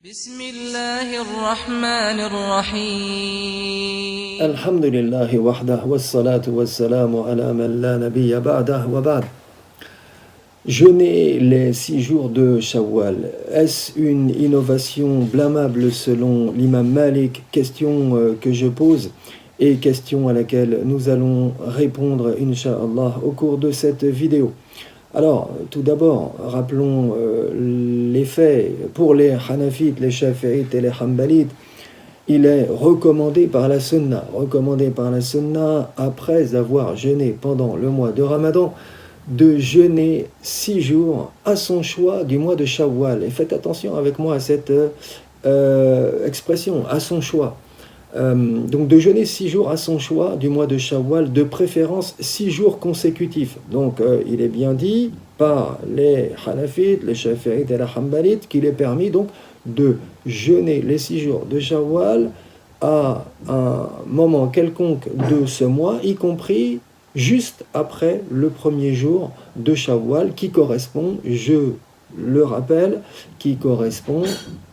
بسم الله الرحمن الرحيم الحمد لله وحده والصلاة والسلام على من لا نبي بعده وبعد. Jeûner les 6 jours de Shawwal, est-ce une innovation blâmable selon l'imam Malik? Question que je pose et question à laquelle nous allons répondre, Inch'Allah, au cours de cette vidéo. Alors, tout d'abord, rappelons les faits. Pour les Hanafites, les Shafi'ites et les Hanbalites, il est recommandé par la Sunna, après avoir jeûné pendant le mois de Ramadan, de jeûner 6 jours à son choix du mois de Shawwal. Et faites attention avec moi à cette expression, à son choix. Donc de jeûner 6 jours à son choix du mois de Shawwal, de préférence 6 jours consécutifs. Donc il est bien dit par les Hanafites, les Shafi'ites et les Hanbalites qu'il est permis donc de jeûner les 6 jours de Shawwal à un moment quelconque de ce mois, y compris juste après le premier jour de Shawwal qui correspond, je le rappelle, qui correspond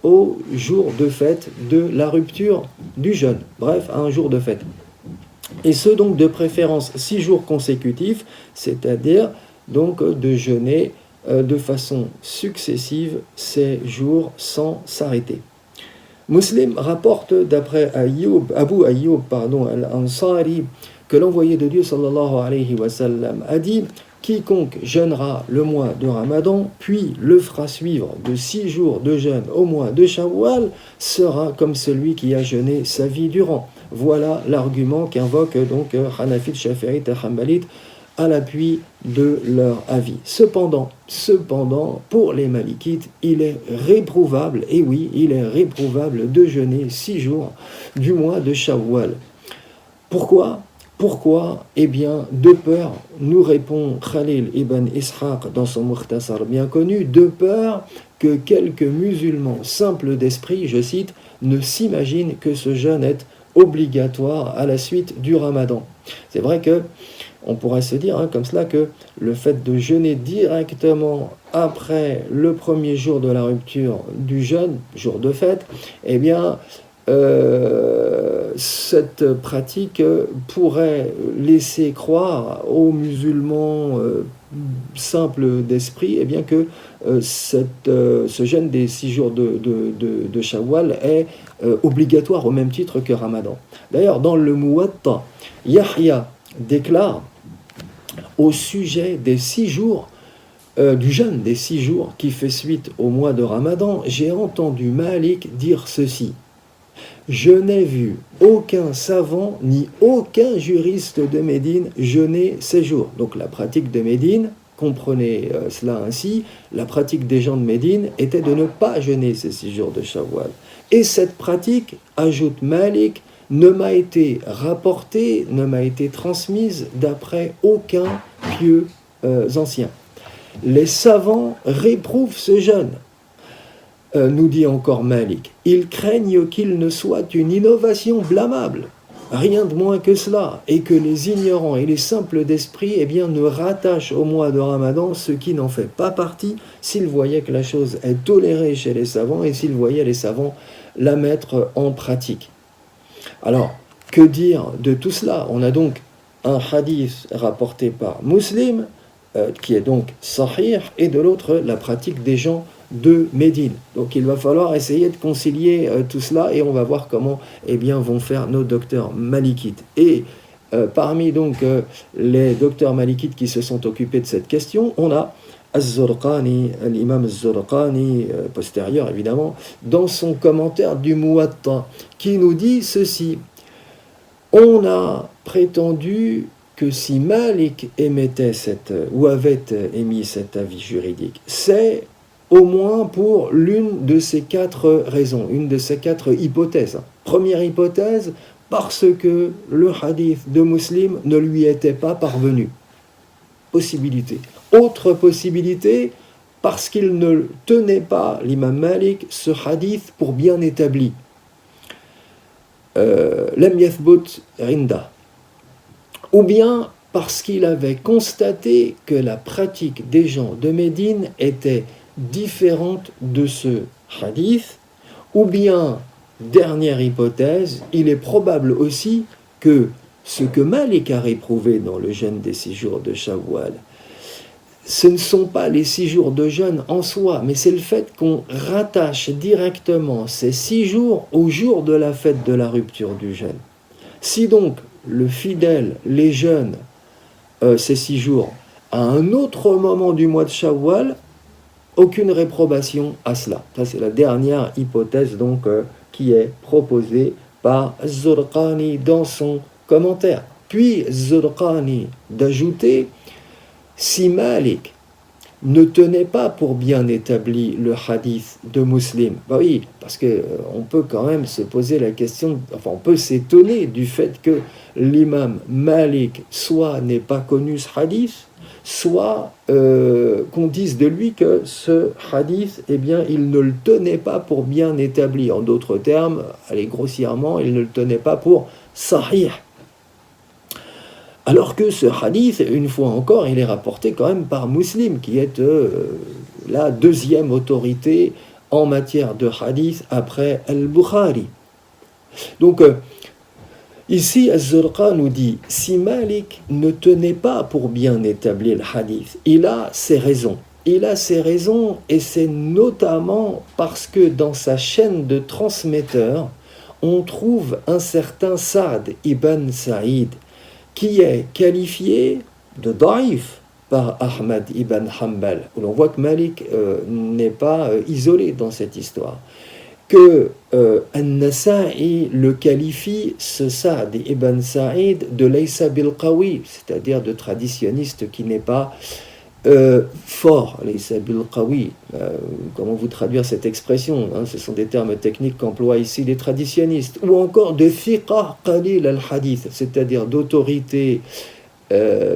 au jour de fête de la rupture du jeûne, bref, à un jour de fête. Et ce donc de préférence 6 jours consécutifs, c'est-à-dire donc de jeûner de façon successive ces jours sans s'arrêter. Muslim rapporte d'après Abu Ayyub al-Ansari que l'envoyé de Dieu sallallahu alayhi wa sallam a dit: quiconque jeûnera le mois de Ramadan, puis le fera suivre de 6 jours de jeûne au mois de Shawwal, sera comme celui qui a jeûné sa vie durant. Voilà l'argument qu'invoquent donc Hanafites, Shafi'ites et Hanbalites à l'appui de leur avis. Cependant, pour les Malikites, il est réprouvable, et oui, il est réprouvable de jeûner 6 jours du mois de Shawwal. Pourquoi ? Eh bien, de peur, nous répond Khalil ibn Ishaq dans son Mukhtasar bien connu, de peur que quelques musulmans simples d'esprit, je cite, ne s'imaginent que ce jeûne est obligatoire à la suite du Ramadan. C'est vrai que on pourrait se dire comme cela que le fait de jeûner directement après le premier jour de la rupture du jeûne, jour de fête, eh bien, cette pratique pourrait laisser croire aux musulmans simples d'esprit bien que ce jeûne des 6 jours de Shawwal est obligatoire au même titre que Ramadan. D'ailleurs, dans le Muwatta, Yahya déclare au sujet des 6 jours, du jeûne des 6 jours qui fait suite au mois de Ramadan, j'ai entendu Malik dire ceci: je n'ai vu aucun savant ni aucun juriste de Médine jeûner ces jours. Donc la pratique de Médine, comprenez cela ainsi, la pratique des gens de Médine était de ne pas jeûner ces 6 jours de Shawwal. Et cette pratique, ajoute Malik, ne m'a été rapportée, ne m'a été transmise d'après aucun pieux ancien. Les savants réprouvent ce jeûne. Nous dit encore Malik, ils craignent qu'il ne soit une innovation blâmable, rien de moins que cela, et que les ignorants et les simples d'esprit ne rattachent au mois de Ramadan ce qui n'en fait pas partie, s'ils voyaient que la chose est tolérée chez les savants et s'ils voyaient les savants la mettre en pratique. Alors, que dire de tout cela? On a donc un hadith rapporté par Muslim, qui est donc sahih, et de l'autre la pratique des gens de Médine. Donc il va falloir essayer de concilier tout cela et on va voir comment vont faire nos docteurs malikites. Et parmi donc les docteurs malikites qui se sont occupés de cette question, on a Az-Zurqani, l'imam Az-Zurqani, postérieur évidemment, dans son commentaire du Muwatta, qui nous dit ceci: on a prétendu que si Malik avait émis cet avis juridique, c'est au moins pour l'une de ces 4 raisons, une de ces 4 hypothèses. Première hypothèse, parce que le hadith de Muslim ne lui était pas parvenu. Possibilité. Autre possibilité, parce qu'il ne tenait pas, l'imam Malik, ce hadith pour bien établi. Lam yathbut rinda. Ou bien parce qu'il avait constaté que la pratique des gens de Médine était différente de ce hadith, Ou bien, dernière hypothèse, il est probable aussi que ce que Malik a réprouvé dans le jeûne des 6 jours de Shawwal, ce ne sont pas les 6 jours de jeûne en soi, mais c'est le fait qu'on rattache directement ces 6 jours au jour de la fête de la rupture du jeûne. Si donc le fidèle les jeûne ces 6 jours à un autre moment du mois de Shawwal, aucune réprobation à cela. Ça, c'est la dernière hypothèse donc qui est proposée par Zurqani dans son commentaire. Puis Zurqani d'ajouter, si Malik ne tenait pas pour bien établi le hadith de Muslim, bah oui, parce que on peut quand même se poser la question, enfin on peut s'étonner du fait que l'imam Malik soit n'ait pas connu ce hadith, soit qu'on dise de lui que ce hadith, eh bien, il ne le tenait pas pour bien établi. En d'autres termes, allez, grossièrement, il ne le tenait pas pour sahih. Alors que ce hadith, une fois encore, il est rapporté quand même par Muslim, qui est la deuxième autorité en matière de hadith après Al-Bukhari. Donc, ici, Az-Zurqa nous dit, si Malik ne tenait pas pour bien établir le hadith, il a ses raisons. Il a ses raisons, et c'est notamment parce que dans sa chaîne de transmetteurs, on trouve un certain Sa'd ibn Sa'id, qui est qualifié de daïf par Ahmad ibn Hanbal. On voit que Malik n'est pas isolé dans cette histoire. Que An-Nasa'i le qualifie, ce Sa'd ibn Sa'id, de Laysa bil Qawi, c'est-à-dire de traditionniste qui n'est pas fort. Laysa bil Qawi, comment vous traduire cette expression, hein, ce sont des termes techniques qu'emploient ici les traditionnistes. Ou encore de Thiqa qalil al-hadith, c'est-à-dire d'autorité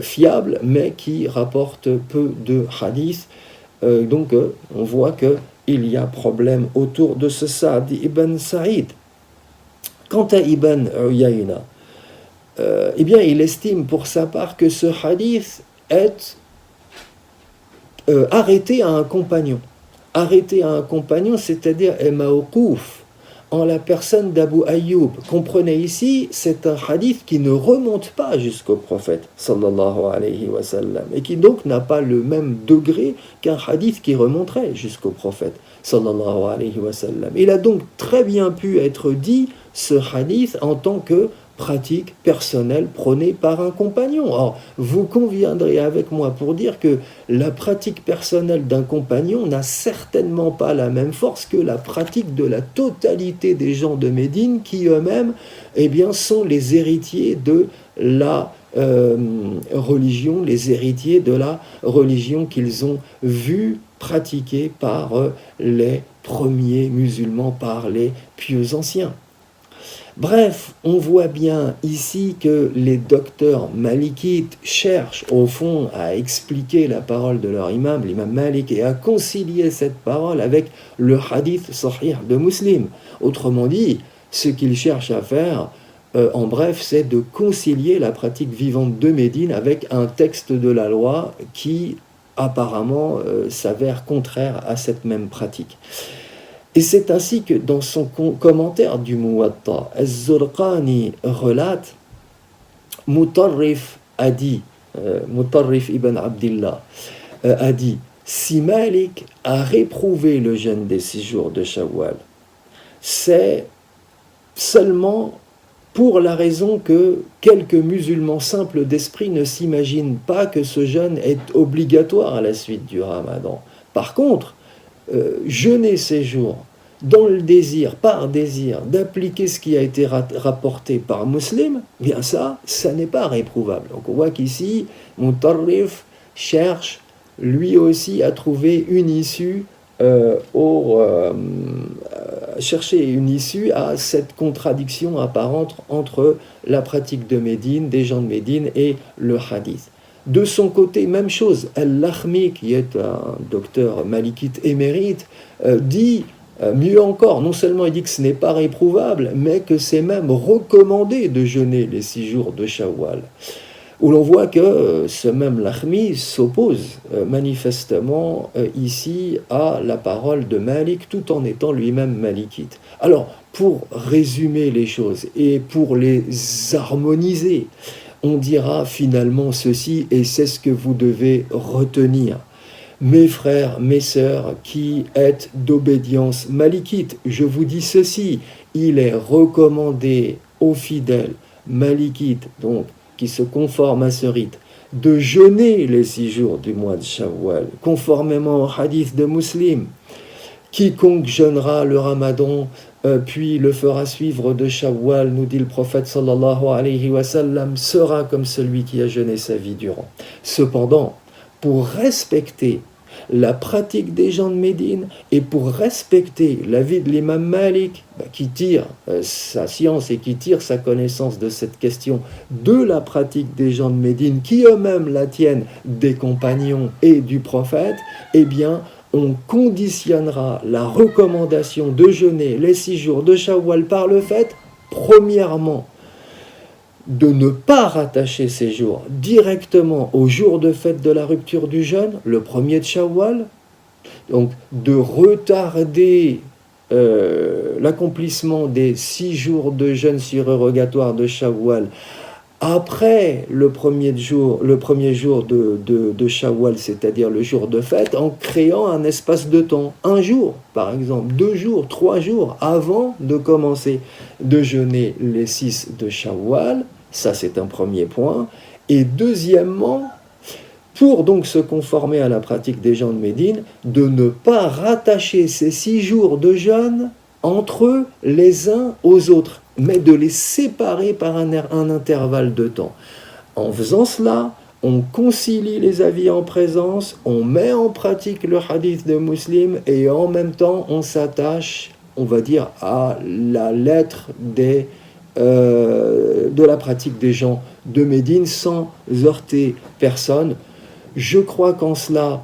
fiable, mais qui rapporte peu de hadith. Donc on voit que il y a problème autour de ce Sa'd ibn Sa'id. Quant à Ibn Uyayna, eh bien, il estime pour sa part que ce hadith est arrêté à un compagnon. Arrêté à un compagnon, c'est-à-dire mawqouf, en la personne d'Abu Ayyub. Comprenez ici, c'est un hadith qui ne remonte pas jusqu'au prophète, sallallahu alayhi wa sallam, et qui donc n'a pas le même degré qu'un hadith qui remonterait jusqu'au prophète, sallallahu alayhi wa sallam. Il a donc très bien pu être dit, ce hadith, en tant que pratique personnelle prônée par un compagnon. Or, vous conviendrez avec moi pour dire que la pratique personnelle d'un compagnon n'a certainement pas la même force que la pratique de la totalité des gens de Médine qui eux-mêmes, eh bien, sont les héritiers de la religion, les héritiers de la religion qu'ils ont vue pratiquée par les premiers musulmans, par les pieux anciens. Bref, on voit bien ici que les docteurs malikites cherchent au fond à expliquer la parole de leur imam, l'imam Malik, et à concilier cette parole avec le hadith sahih de Muslim. Autrement dit, ce qu'ils cherchent à faire, en bref, c'est de concilier la pratique vivante de Médine avec un texte de la loi qui apparemment s'avère contraire à cette même pratique. Et c'est ainsi que dans son commentaire du Muwatta, Az-Zurqani relate, Mutarrif a dit, Mutarrif ibn Abdillah a dit, si Malik a réprouvé le jeûne des 6 jours de Shawwal, c'est seulement pour la raison que quelques musulmans simples d'esprit ne s'imaginent pas que ce jeûne est obligatoire à la suite du Ramadan. Par contre, jeûner ces jours dans le désir, par désir, d'appliquer ce qui a été rapporté par Muslim, bien ça n'est pas réprouvable. Donc on voit qu'ici, Mutarrif cherche lui aussi à trouver une issue chercher une issue à cette contradiction apparente entre la pratique de Médine, des gens de Médine, et le hadith. De son côté, même chose, Al-Lakhmi, qui est un docteur malikite émérite, dit mieux encore, non seulement il dit que ce n'est pas réprouvable, mais que c'est même recommandé de jeûner les 6 jours de Shawwal. où l'on voit que ce même Lakhmi s'oppose manifestement ici à la parole de Malik, tout en étant lui-même malikite. Alors, pour résumer les choses et pour les harmoniser, on dira finalement ceci, et c'est ce que vous devez retenir. Mes frères, mes sœurs, qui êtes d'obédience malikite, je vous dis ceci, il est recommandé aux fidèles malikites, donc qui se conforment à ce rite, de jeûner les 6 jours du mois de Shawwal, conformément au hadith de Muslim. Quiconque jeûnera le Ramadan, puis le fera suivre de Shawwal, nous dit le prophète sallallahu alayhi wa sallam, sera comme celui qui a jeûné sa vie durant. Cependant, pour respecter la pratique des gens de Médine et pour respecter l'avis de l'imam Malik, qui tire sa science et qui tire sa connaissance de cette question de la pratique des gens de Médine, qui eux-mêmes la tiennent des compagnons et du prophète, eh bien, on conditionnera la recommandation de jeûner les 6 jours de Shawwal par le fait, premièrement, de ne pas rattacher ces jours directement au jour de fête de la rupture du jeûne, le premier de Shawwal, donc de retarder l'accomplissement des 6 jours de jeûne surrogatoire de Shawwal après le premier jour de Shawwal, c'est-à-dire le jour de fête, en créant un espace de temps, 1 jour par exemple, 2 jours, 3 jours avant de commencer de jeûner les 6 de Shawwal. Ça, c'est un premier point. Et deuxièmement, pour donc se conformer à la pratique des gens de Médine, de ne pas rattacher ces 6 jours de jeûne entre eux les uns aux autres, mais de les séparer par un intervalle de temps. En faisant cela, on concilie les avis en présence, on met en pratique le hadith de Muslim et en même temps on s'attache, on va dire, à la lettre de la pratique des gens de Médine sans heurter personne. Je crois qu'en cela,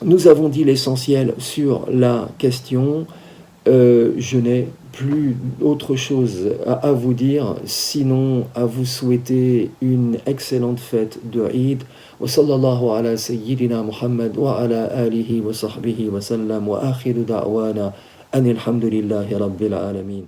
nous avons dit l'essentiel sur la question. Je n'ai plus autre chose à vous dire, sinon à vous souhaiter une excellente fête de Eid. Wa sallallahu ala sayyidina Muhammad wa ala alihi wa sahbihi wa sallam wa akhiru da'wana anil hamdulillahi rabbil alamin.